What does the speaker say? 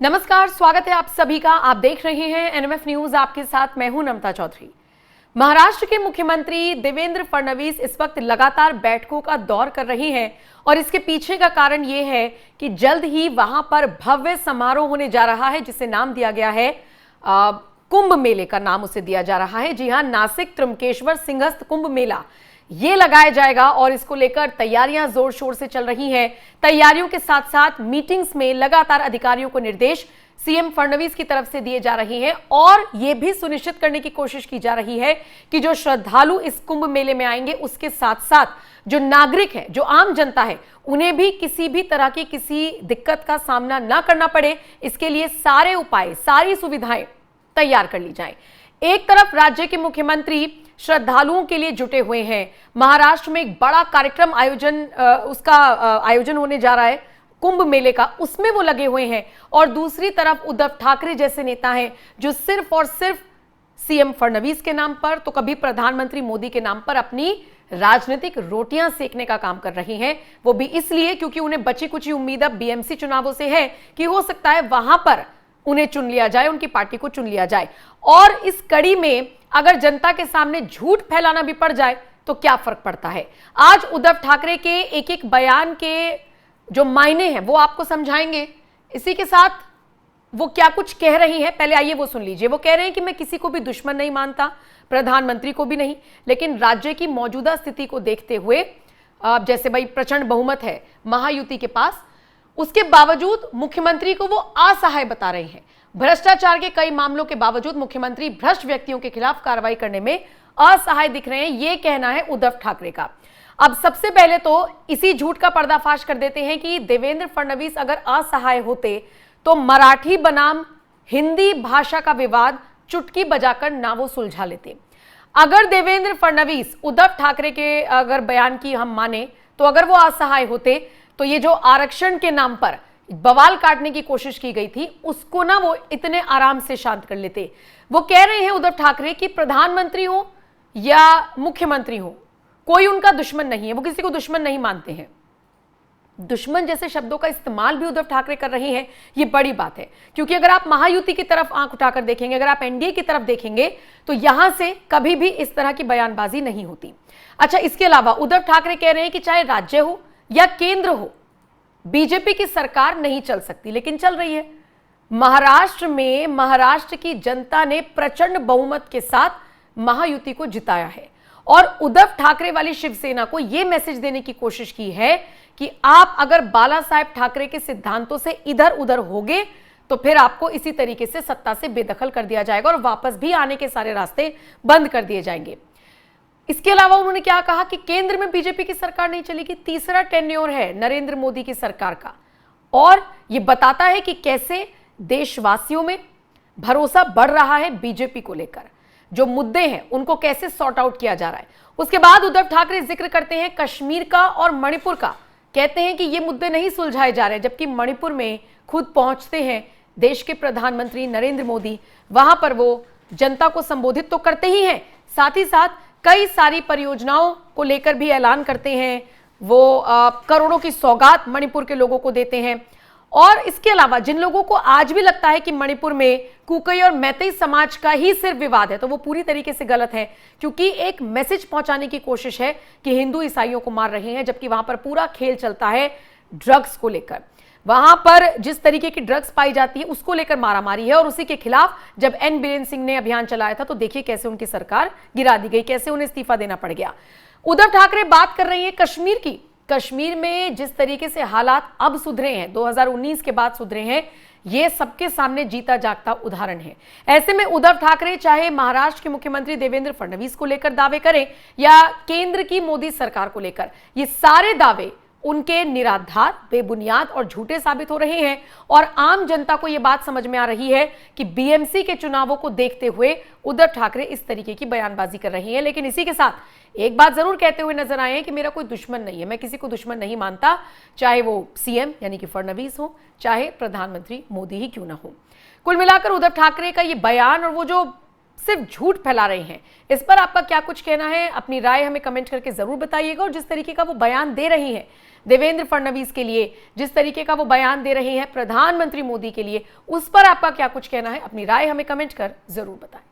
नमस्कार, स्वागत है आप सभी का। आप देख रहे हैं एनएमएफ न्यूज। आपके साथ मैं हूं नमता चौधरी। महाराष्ट्र के मुख्यमंत्री देवेंद्र फडणवीस इस वक्त लगातार बैठकों का दौर कर रही हैं और इसके पीछे का कारण यह है कि जल्द ही वहां पर भव्य समारोह होने जा रहा है, जिसे नाम दिया गया है कुंभ मेले का नाम उसे दिया जा रहा है। जी हां, नासिक त्र्यंबकेश्वर सिंहस्थ कुंभ मेला ये लगाया जाएगा और इसको लेकर तैयारियां जोर शोर से चल रही हैं। तैयारियों के साथ साथ मीटिंग्स में लगातार अधिकारियों को निर्देश सीएम फडणवीस की तरफ से दिए जा रहे हैं और यह भी सुनिश्चित करने की कोशिश की जा रही है कि जो श्रद्धालु इस कुंभ मेले में आएंगे उसके साथ साथ जो नागरिक है, जो आम जनता है, उन्हें भी किसी भी तरह की किसी दिक्कत का सामना ना करना पड़े, इसके लिए सारे उपाय, सारी सुविधाएं तैयार कर ली जाए। एक तरफ राज्य के मुख्यमंत्री श्रद्धालुओं के लिए जुटे हुए हैं। महाराष्ट्र में एक बड़ा कार्यक्रम आयोजन होने जा रहा है कुंभ मेले का, उसमें वो लगे हुए हैं। और दूसरी तरफ उद्धव ठाकरे जैसे नेता हैं जो सिर्फ और सिर्फ सीएम फडणवीस के नाम पर तो कभी प्रधानमंत्री मोदी के नाम पर अपनी राजनीतिक रोटियां सेकने का काम कर रहे हैं। वो भी इसलिए क्योंकि उन्हें बची कुछ उम्मीद अब बीएमसी चुनावों से है कि हो सकता है वहां पर उन्हें चुन लिया जाए, उनकी पार्टी को चुन लिया जाए। और इस कड़ी में अगर जनता के सामने झूठ फैलाना भी पड़ जाए तो क्या फर्क पड़ता है। आज उद्धव ठाकरे के एक एक बयान के जो मायने हैं वो आपको समझाएंगे। इसी के साथ वो क्या कुछ कह रही हैं, पहले आइए वो सुन लीजिए। वो कह रहे हैं कि मैं किसी को भी दुश्मन नहीं मानता, प्रधानमंत्री को भी नहीं, लेकिन राज्य की मौजूदा स्थिति को देखते हुए जैसे भाई प्रचंड बहुमत है महायुति के पास, उसके बावजूद मुख्यमंत्री को वो असहाय बता रहे हैं। भ्रष्टाचार के कई मामलों के बावजूद मुख्यमंत्री भ्रष्ट व्यक्तियों के खिलाफ कार्रवाई करने में असहाय दिख रहे हैं, ये कहना है उद्धव ठाकरे का। अब सबसे पहले तो इसी झूठ का पर्दाफाश कर देते हैं कि देवेंद्र फडणवीस अगर असहाय होते तो मराठी बनाम हिंदी भाषा का विवाद चुटकी बजाकर ना वो सुलझा लेते। अगर देवेंद्र फडणवीस उद्धव ठाकरे के अगर बयान की हम माने तो अगर वो असहाय होते तो ये जो आरक्षण के नाम पर बवाल काटने की कोशिश की गई थी उसको ना वो इतने आराम से शांत कर लेते। वो कह रहे हैं उद्धव ठाकरे कि प्रधानमंत्री हो या मुख्यमंत्री हो, कोई उनका दुश्मन नहीं है, वो किसी को दुश्मन नहीं मानते हैं। दुश्मन जैसे शब्दों का इस्तेमाल भी उद्धव ठाकरे कर रहे हैं, ये बड़ी बात है। क्योंकि अगर आप महायुति की तरफ आंख उठाकर देखेंगे, अगर आप एनडीए की तरफ देखेंगे तो यहां से कभी भी इस तरह की बयानबाजी नहीं होती। अच्छा, इसके अलावा उद्धव ठाकरे कह रहे हैं कि चाहे राज्य हो या केंद्र हो, बीजेपी की सरकार नहीं चल सकती, लेकिन चल रही है। महाराष्ट्र में महाराष्ट्र की जनता ने प्रचंड बहुमत के साथ महायुति को जिताया है और उद्धव ठाकरे वाली शिवसेना को यह मैसेज देने की कोशिश की है कि आप अगर बाला साहेब ठाकरे के सिद्धांतों से इधर उधर होगे तो फिर आपको इसी तरीके से सत्ता से बेदखल कर दिया जाएगा और वापस भी आने के सारे रास्ते बंद कर दिए जाएंगे। इसके अलावा उन्होंने क्या कहा कि केंद्र में बीजेपी की सरकार नहीं चलेगी। तीसरा टेन्योर है नरेंद्र मोदी की सरकार का और यह बताता है कि कैसे देशवासियों में भरोसा बढ़ रहा है बीजेपी को लेकर, जो मुद्दे हैं उनको कैसे सॉर्ट आउट किया जा रहा है। उसके बाद उद्धव ठाकरे जिक्र करते हैं कश्मीर का और मणिपुर का, कहते हैं कि ये मुद्दे नहीं सुलझाए जा रहे, जबकि मणिपुर में खुद पहुंचते हैं देश के प्रधानमंत्री नरेंद्र मोदी, वहां पर वो जनता को संबोधित तो करते ही हैं, साथ ही साथ कई सारी परियोजनाओं को लेकर भी ऐलान करते हैं। वो करोड़ों की सौगात मणिपुर के लोगों को देते हैं। और इसके अलावा जिन लोगों को आज भी लगता है कि मणिपुर में कुकी और मैतेई समाज का ही सिर्फ विवाद है, तो वो पूरी तरीके से गलत है, क्योंकि एक मैसेज पहुंचाने की कोशिश है कि हिंदू ईसाइयों को मार रहे हैं, जबकि वहां पर पूरा खेल चलता है ड्रग्स को लेकर। वहां पर जिस तरीके की ड्रग्स पाई जाती है उसको लेकर मारामारी है और उसी के खिलाफ जब एन बीरेन सिंह ने अभियान चलाया था तो देखिए कैसे उनकी सरकार गिरा दी गई, कैसे उन्हें इस्तीफा देना पड़ गया। उद्धव ठाकरे बात कर रही है कश्मीर की। कश्मीर में जिस तरीके से हालात अब सुधरे हैं, 2019 के बाद सुधरे हैं, ये सबके सामने जीता जागता उदाहरण है। ऐसे में उद्धव ठाकरे चाहे महाराष्ट्र के मुख्यमंत्री देवेंद्र फडणवीस को लेकर दावे करें या केंद्र की मोदी सरकार को लेकर, ये सारे दावे उनके निराधार, बेबुनियाद और झूठे साबित हो रहे हैं और आम जनता को यह बात समझ में आ रही है कि बीएमसी के चुनावों को देखते हुए उद्धव ठाकरे इस तरीके की बयानबाजी कर रही हैं। लेकिन इसी के साथ एक बात जरूर कहते हुए नजर आए हैं कि मेरा कोई दुश्मन नहीं है, मैं किसी को दुश्मन नहीं मानता, चाहे वो सीएम यानी कि फडणवीस हो, चाहे प्रधानमंत्री मोदी ही क्यों ना हो। कुल मिलाकर उद्धव ठाकरे का ये बयान और वो जो सिर्फ झूठ फैला रहे हैं। इस पर आपका क्या कुछ कहना है, अपनी राय हमें कमेंट करके जरूर बताइएगा। और जिस तरीके का वो बयान दे रही हैं देवेंद्र फडणवीस के लिए, जिस तरीके का वो बयान दे रहे हैं प्रधानमंत्री मोदी के लिए, उस पर आपका क्या कुछ कहना है, अपनी राय हमें कमेंट कर जरूर बताएं।